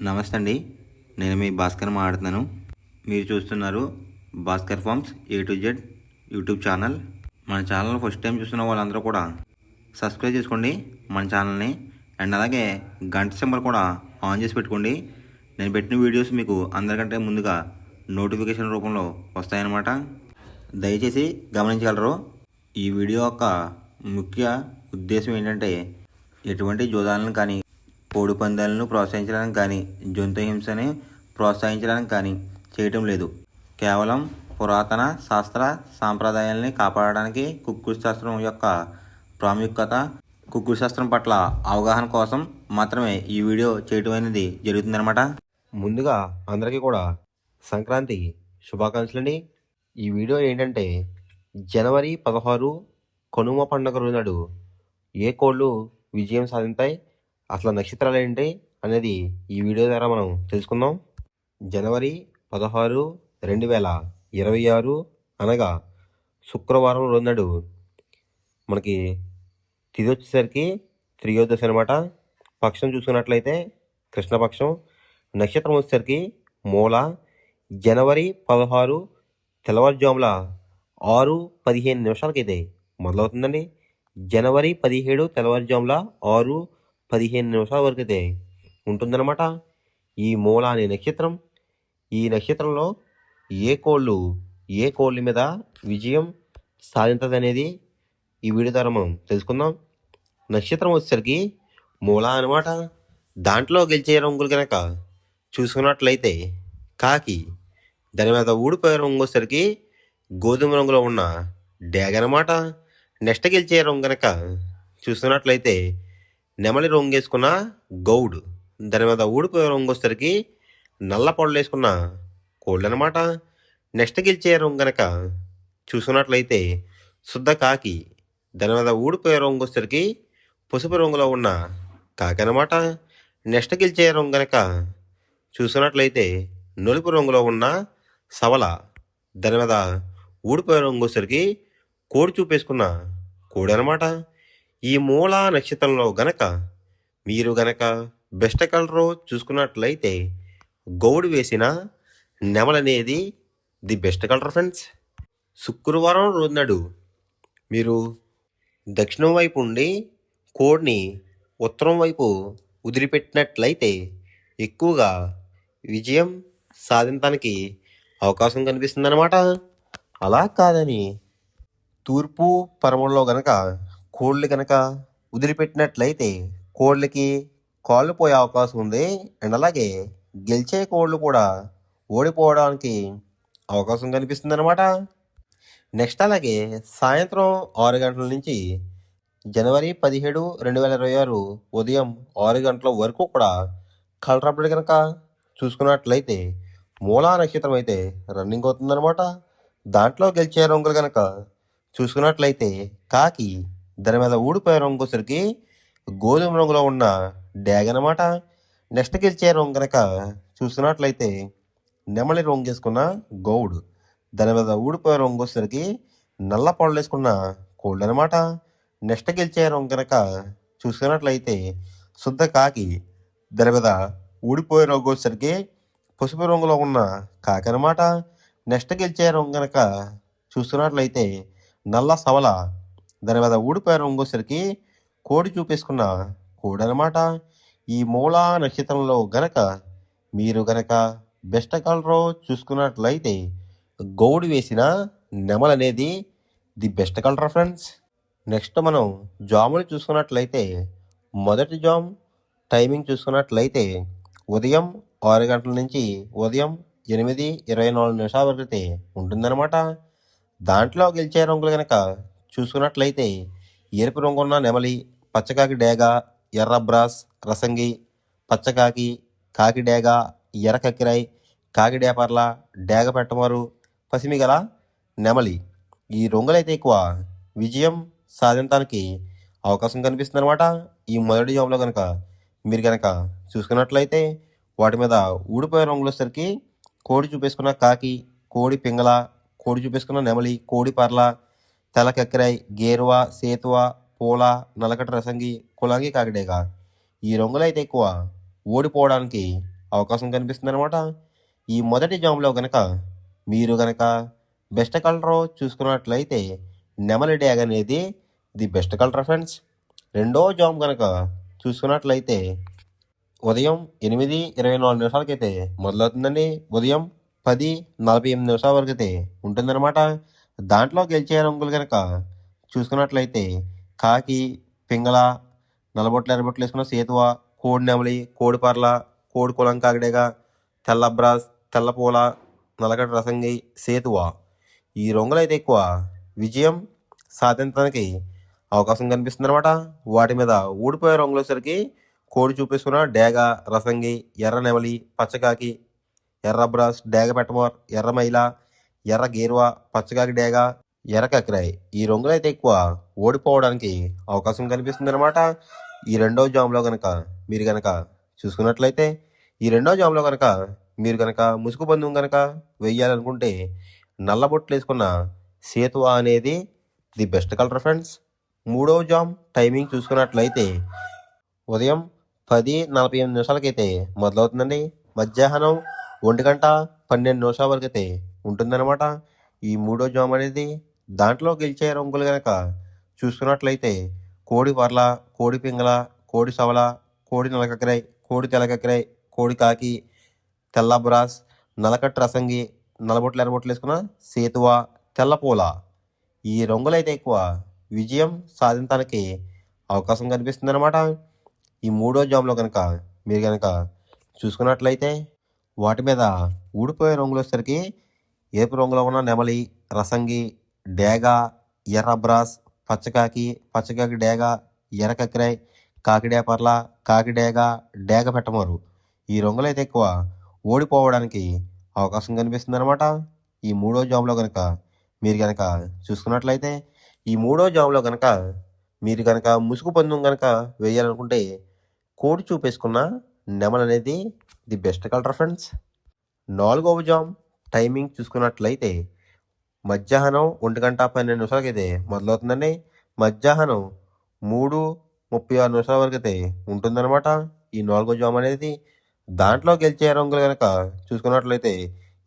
నమస్తే అండి. నేను మీ భాస్కర్ మాట్లాడుతున్నాను. మీరు చూస్తున్నారు Bhaskar farms A to Z YouTube channel. మన ఛానల్ ఫస్ట్ టైం చూస్తున్న వాళ్ళందరూ కూడా సబ్స్క్రైబ్ చేసుకోండి మన ఛానల్ని. అండ్ అలాగే గంట సింబల్ కూడా ఆన్ చేసి పెట్టుకోండి. నేను పెట్టిన వీడియోస్ మీకు అందరికంటే ముందుగా నోటిఫికేషన్ రూపంలో వస్తాయన్నమాట. దయచేసి గమనించగలరు. ఈ వీడియో యొక్క ముఖ్య ఉద్దేశం ఏంటంటే ఎటువంటి జోదాలను కానీ కోడి పందాలను ప్రోత్సహించడానికి కానీ జంతు హింసని ప్రోత్సహించడానికి కానీ చేయటం లేదు. కేవలం పురాతన శాస్త్ర సాంప్రదాయాల్ని కాపాడడానికి కుక్కుడు శాస్త్రం యొక్క ప్రాముఖ్యత, కుక్కుడు శాస్త్రం పట్ల అవగాహన కోసం మాత్రమే ఈ వీడియో చేయటం అనేది జరుగుతుందన్నమాట. ముందుగా అందరికీ కూడా సంక్రాంతి శుభాకాంక్షలండి. ఈ వీడియో ఏంటంటే జనవరి 16 కనుమ పండుగ రోజు ఏ కోళ్ళు విజయం సాధించాయి, అసలు నక్షత్రాలు ఏంటి అనేది ఈ వీడియో ద్వారా మనం తెలుసుకుందాం. జనవరి 16, 2026 అనగా శుక్రవారం రోజు మనకి తిథి వచ్చేసరికి త్రయోదశి అనమాట. పక్షం చూసుకున్నట్లయితే కృష్ణపక్షం. నక్షత్రం వచ్చేసరికి మూల. జనవరి 16 తెల్లవారుజాముల 6:15 మొదలవుతుందండి. జనవరి 17 తెల్లవారుజాముల 6:15 వరకు అయితే ఉంటుందన్నమాట ఈ మూల అనే నక్షత్రం. ఈ నక్షత్రంలో ఏ కోళ్ళ మీద విజయం సాధించదు అనేది ఈ వీడియో ద్వారా మనం తెలుసుకుందాం. నక్షత్రం వచ్చేసరికి మూల అనమాట. దాంట్లో గెలిచే రంగులు కనుక చూసుకున్నట్లయితే కాకి. దాని మీద ఊడిపోయే రంగు వచ్చేసరికి గోధుమ రంగులో ఉన్న డ్యాగ్ అనమాట. నెక్స్ట్ గెలిచే రంగు కనుక చూసుకున్నట్లయితే నెమలి రంగు వేసుకున్న గౌడ్. దాని మీద ఊడిపోయే రంగు వచ్చేసరికి నల్ల పొడలు వేసుకున్న కోళ్ళు అనమాట. నెక్స్ట్ గెలిచే రంగు కనుక చూసుకున్నట్లయితే శుద్ధ కాకి. దాని మీద ఊడిపోయే రంగు వచ్చేసరికి పసుపు రంగులో ఉన్న కాకి అనమాట. నెక్స్ట్ గెలిచే రంగు కనుక చూసుకున్నట్లయితే నలుపు రంగులో ఉన్న సవల. దాని మీద ఊడిపోయే రంగు వచ్చేసరికి కోడి చూపేసుకున్న కోడి అనమాట. ఈ మూల నక్షత్రంలో గనక మీరు బెస్ట్ కలర్ చూసుకున్నట్లయితే గౌడు వేసిన నెమలనేది ది బెస్ట్ కలర్ ఫ్రెండ్స్. శుక్రవారం రోజునాడు మీరు దక్షిణం వైపు ఉండి కోడిని ఉత్తరం వైపు వదిలిపెట్టినట్లయితే ఎక్కువగా విజయం సాధించడానికి అవకాశం కనిపిస్తుందన్నమాట. అలా కాదని తూర్పు పరమలో గనక కోళ్ళు కనుక వదిలిపెట్టినట్లయితే కోళ్ళకి కాళ్ళు పోయే అవకాశం ఉంది. అండ్ అలాగే గెలిచే కోళ్ళు కూడా ఓడిపోవడానికి అవకాశం కనిపిస్తుంది అనమాట. నెక్స్ట్ అలాగే సాయంత్రం 6 గంటల నుంచి జనవరి 17, 2026 ఉదయం 6 గంటల వరకు కూడా కలర్ అప్డేట్ కనుక చూసుకున్నట్లయితే మూలా నక్షత్రం అయితే రన్నింగ్ అవుతుందన్నమాట. దాంట్లో గెలిచే రంగులు కనుక చూసుకున్నట్లయితే కాకి. దాని మీద ఊడిపోయే రంగు వచ్చరికి గోధుమ రంగులో ఉన్న డ్యాగ్ అనమాట. నెక్స్ట్ గెలిచే రంగు కనుక చూసుకున్నట్లయితే నెమలి రంగు వేసుకున్న గౌడ్. దాని మీద ఊడిపోయే రంగు వచ్చరికి నల్ల పొడలు వేసుకున్న కోళ్ళు అనమాట. నెక్స్ట్ గెలిచే రంగు కనుక చూసుకున్నట్లయితే శుద్ధ కాకి. దాని మీద ఊడిపోయే రంగు వచ్చరికి పసుపు రంగులో ఉన్న కాకి అనమాట. నెక్స్ట్ గెలిచే రంగు కనుక చూసుకున్నట్లయితే నల్ల సవల. దాని మీద ఊడిపోయే రంగు వచ్చరికి కోడి చూపేసుకున్న కోడి అనమాట. ఈ మూలా నక్షత్రంలో గనక మీరు బెస్ట్ కలర్ చూసుకున్నట్లయితే గౌడు వేసిన నెమల్ అనేది the best colour friends. Next మనం జాములు చూసుకున్నట్లయితే మొదటి జామ్ టైమింగ్ చూసుకున్నట్లయితే ఉదయం 6 గంటల నుంచి ఉదయం 8:24 వరకు అయితే ఉంటుందన్నమాట. దాంట్లో గెలిచే రంగులు కనుక చూసుకున్నట్లయితే ఎరుపు రంగు ఉన్న నెమలి, పచ్చకాకి డేగ, ఎర్ర బ్రాస్, రసంగి, పచ్చకాకి, కాకి డేగ, ఎర్ర కక్కిరాయ్, కాకి డేపర్ల, డేగ పెట్టమారు, పసిమిగల నెమలి. ఈ రంగులైతే ఎక్కువ విజయం సాధించడానికి అవకాశం కనిపిస్తుంది అనమాట. ఈ మొదటి జాబ్లో కనుక మీరు చూసుకున్నట్లయితే వాటి మీద ఊడిపోయే రంగులు వచ్చేసరికి కోడి చూపేసుకున్న కాకి, కోడి పింగళ, కోడి చూపేసుకున్న నెమలి, కోడి పర్ల, తెల్ల కక్కిరాయ్, గేరువ, సేతువ, పూల, నలకట రసంగి, కులాంగి, కాకిడేగ. ఈ రంగులు అయితే ఎక్కువ ఓడిపోవడానికి అవకాశం కనిపిస్తుంది అనమాట. ఈ మొదటి జామ్లో కనుక మీరు కనుక బెస్ట్ కలర్ చూసుకున్నట్లయితే నెమలి డ్యాగ్ అనేది ది బెస్ట్ కలర్ ఫ్రెండ్స్. రెండో జామ్ కనుక చూసుకున్నట్లయితే ఉదయం 8:24 మొదలవుతుందండి. ఉదయం 10:48 వరకు అయితే ఉంటుందన్నమాట. దాంట్లో గెలిచే రంగులు కనుక చూసుకున్నట్లయితే కాకి, పింగళ, నల్లబొట్లు ఎర్రబొట్లు వేసుకున్న సేతువ, కోడి నెమలి, కోడి పర్ల, కోడి కులం కాకిడేగ, తెల్ల బ్రాస్, తెల్ల పూల, నల్లగడ్డ రసంగి, సేతువ ఈ రంగులు అయితే ఎక్కువ విజయం సాధించడానికి అవకాశం కనిపిస్తుంది అనమాట. వాటి మీద ఊడిపోయే రంగులు వచ్చేసరికి కోడి చూపిస్తున్న డేగ, రసంగి, ఎర్ర నెమలి, పచ్చకాకి, ఎర్ర బ్రాస్, డేగ పెట్టమోర్, ఎర్ర మైల, ఎర్ర గేరువా, పచ్చకాకి డేగ, ఎర్ర కక్రాయ్ ఈ రంగులు అయితే ఎక్కువ ఓడిపోవడానికి అవకాశం కనిపిస్తుంది అనమాట. ఈ రెండో జామ్లో కనుక మీరు కనుక చూసుకున్నట్లయితే ఈ రెండో జామ్లో కనుక మీరు కనుక ముసుగు బంధం కనుక వెయ్యాలనుకుంటే నల్లబొట్లు వేసుకున్న సేతువ అనేది ది బెస్ట్ కలర్ ఫ్రెండ్స్. మూడో జామ్ టైమింగ్ చూసుకున్నట్లయితే ఉదయం 10:48 మొదలవుతుందండి. మధ్యాహ్నం 1:12 వరకు అయితే ఉంటుందన్నమాట. ఈ మూడో జామ్ అనేది దాంట్లో గెలిచే రంగులు కనుక చూసుకున్నట్లయితే కోడి వర్ల, కోడి పింగళ, కోడి సవల, కోడి నలకక్రాయ్, కోడి తెల్లకక్రాయ్, కోడి కాకి, తెల్ల బ్రాస్, నలకట్టు రసంగి, నల్లబొట్లు ఎర్రబొట్లు వేసుకున్న సేతువ, తెల్లపూల ఈ రంగులైతే ఎక్కువ విజయం సాధించడానికి అవకాశం కనిపిస్తుంది అనమాట. ఈ మూడో జామ్లో కనుక మీరు కనుక చూసుకున్నట్లయితే వాటి మీద ఊడిపోయే రంగులు వచ్చేసరికి ఎరుపు రంగులో ఉన్న నెమలి, రసంగి, డేగ, ఎర్ర బ్రాస్, పచ్చకాకి, పచ్చకాకి డేగ, ఎర్ర కక్రాయ్, కాకిడే పర్ల, కాకిడేగ, డేగ పెట్టమోరు ఈ రంగులు అయితే ఎక్కువ ఓడిపోవడానికి అవకాశం కనిపిస్తుంది అనమాట. ఈ మూడో జామ్లో కనుక మీరు కనుక చూసుకున్నట్లయితే ఈ మూడో జామ్లో కనుక మీరు కనుక ముసుగు పందెం కనుక వేయాలనుకుంటే కోడి చూపేసుకున్న నెమల్ అనేది ది బెస్ట్ కలర్ ఫ్రెండ్స్. నాలుగవ జామ్ టైమింగ్ చూసుకున్నట్లయితే మధ్యాహ్నం 1:12 అయితే మొదలవుతుందండి. మధ్యాహ్నం 3:36 వరకు అయితే ఉంటుందన్నమాట ఈ నాలుగో జామ్ అనేది. దాంట్లో గెలిచే రంగులు కనుక చూసుకున్నట్లయితే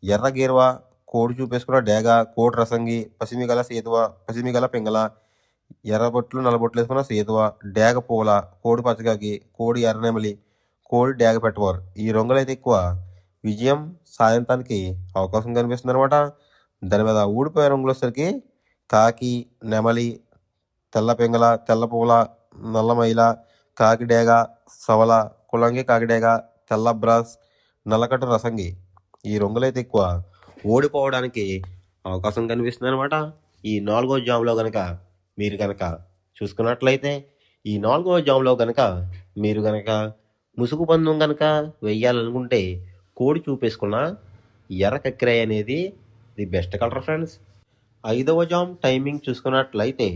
ఎర్ర గేరువా, కోడి చూపేసుకున్న డేగ, కోడి రసంగి, పసిమిగల సేతువ, పసిమిగల పింగళ, ఎర్రబొట్లు నల్లబొట్లు వేసుకున్న సేతువ, డేగ పూల, కోడి పచ్చకాకి, కోడి ఎర్రనెమలి, కోడి డేగ పెట్టవారు ఈ రంగులు అయితే ఎక్కువ విజయం సాధించడానికి అవకాశం కనిపిస్తుంది అనమాట. దాని మీద ఊడిపోయే రంగులు వచ్చేసరికి కాకి, నెమలి, తెల్ల పింగళ, తెల్ల పూల, నల్లమైల, కాకిడేగ, సవల, కులంగి కాకిడేగ, తెల్ల బ్రాస్, నల్లకట్టు రసంగి ఈ రంగులైతే ఎక్కువ ఓడిపోవడానికి అవకాశం కనిపిస్తుంది అనమాట. ఈ నాలుగో జామ్లో కనుక మీరు కనుక చూసుకున్నట్లయితే ఈ నాలుగో జామ్లో కనుక మీరు కనుక ముసుగు పందెం కనుక వెయ్యాలనుకుంటే కోడి చూపేసుకున్న ఎర్ర కక్రాయ్ అనేది ది బెస్ట్ కలర్ ఫ్రెండ్స్. ఐదవ జామ్ టైమింగ్ చూసుకున్నట్లయితే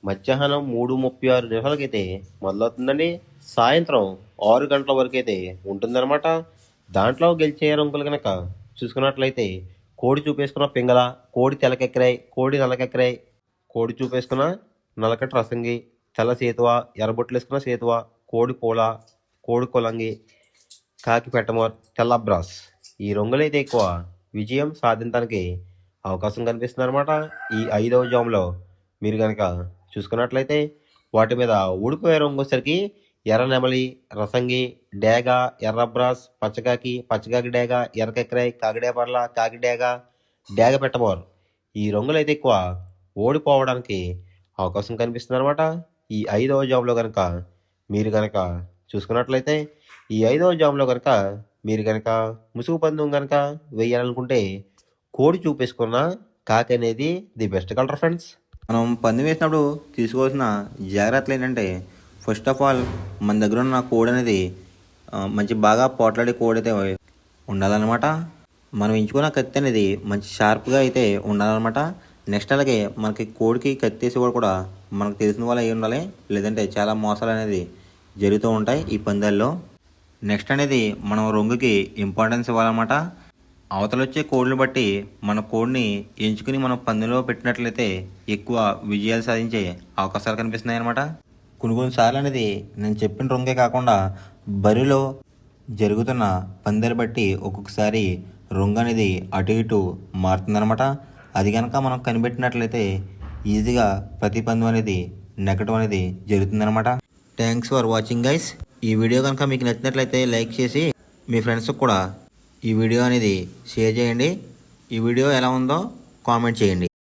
మధ్యాహ్నం 3:36 అయితే మొదలవుతుందండి. సాయంత్రం 6 గంటల వరకు అయితే ఉంటుందన్నమాట. దాంట్లో గెలిచే రంగులు కనుక చూసుకున్నట్లయితే కోడి చూపేసుకున్న పింగళ, కోడి తెల్లకెక్కరాయ్, కోడి నల్లకెక్కరాయ్, కోడి చూపేసుకున్న నల్లకట్టు రసంగి, తెల్ల సేతువ, ఎర్రబొట్లు వేసుకున్న సేతువ, కోడి పూల, కోడి కొలంగి, కాకి పెట్టమోర్, తెల్ల బ్రాస్ ఈ రంగులైతే ఎక్కువ విజయం సాధించడానికి అవకాశం కనిపిస్తుంది అనమాట. ఈ ఐదవ జామ్లో మీరు కనుక చూసుకున్నట్లయితే వాటి మీద ఊడిపోయే రంగు వచ్చేసరికి ఎర్ర నెమలి, రసంగి, డేగ, ఎర్ర బ్రాస్, పచ్చకాకి, పచ్చకాకి డేగ, ఎర్ర కక్రాయ్, కాకిడే పర్ల, కాకి డేగ, డేగ పెట్టమోర్ ఈ రంగులైతే ఎక్కువ ఓడిపోవడానికి అవకాశం కనిపిస్తుంది అనమాట. ఈ ఐదవ జామ్లో కనుక మీరు కనుక చూసుకున్నట్లయితే ఈ ఐదవ జామ్లో కనుక మీరు కనుక ముసుగు పందెం కనుక వేయాలనుకుంటే కోడి చూపేసుకున్న కాకి అనేది ది బెస్ట్ కలర్ ఫ్రెండ్స్. మనం పందెం వేసినప్పుడు తీసుకోవాల్సిన జాగ్రత్తలు ఏంటంటే ఫస్ట్ ఆఫ్ ఆల్ మన దగ్గర ఉన్న కోడి అనేది మంచి బాగా పోట్లాడే కోడి అయితే ఉండాలన్నమాట. మనం ఎంచుకున్న కత్తి అనేది మంచి షార్ప్గా అయితే ఉండాలన్నమాట. నెక్స్ట్ అలాగే మనకి కోడికి కత్తి వేసి కూడా మనకు తెలిసిన వాళ్ళు అయి ఉండాలి, లేదంటే చాలా మోసాలు అనేది జరుగుతూ ఉంటాయి ఈ పందాల్లో. నెక్స్ట్ అనేది మనం రంగుకి ఇంపార్టెన్స్ ఇవ్వాలన్నమాట. అవతల వచ్చే కోడ్ని బట్టి మన కోడ్ని ఎంచుకుని మనం పందెంలో పెట్టినట్లయితే ఎక్కువ విజయాలు సాధించే అవకాశాలు కనిపిస్తున్నాయి అన్నమాట. కొన్ని కొన్నిసార్లు అనేది నేను చెప్పిన రంగే కాకుండా బరిలో జరుగుతున్న పందెలు బట్టి ఒక్కొక్కసారి రంగు అనేది అటు ఇటు మారుతుందన్నమాట. అది కనుక మనం కనిపెట్టినట్లయితే ఈజీగా ప్రతి పందెం అనేది నెగ్గడం అనేది జరుగుతుందన్నమాట. Thanks for watching guys. ఈ వీడియో కనుక మీకు నచ్చినట్లయితే లైక్ చేసి మీ ఫ్రెండ్స్కి కూడా ఈ వీడియో అనేది షేర్ చేయండి. ఈ వీడియో ఎలా ఉందో కామెంట్ చేయండి.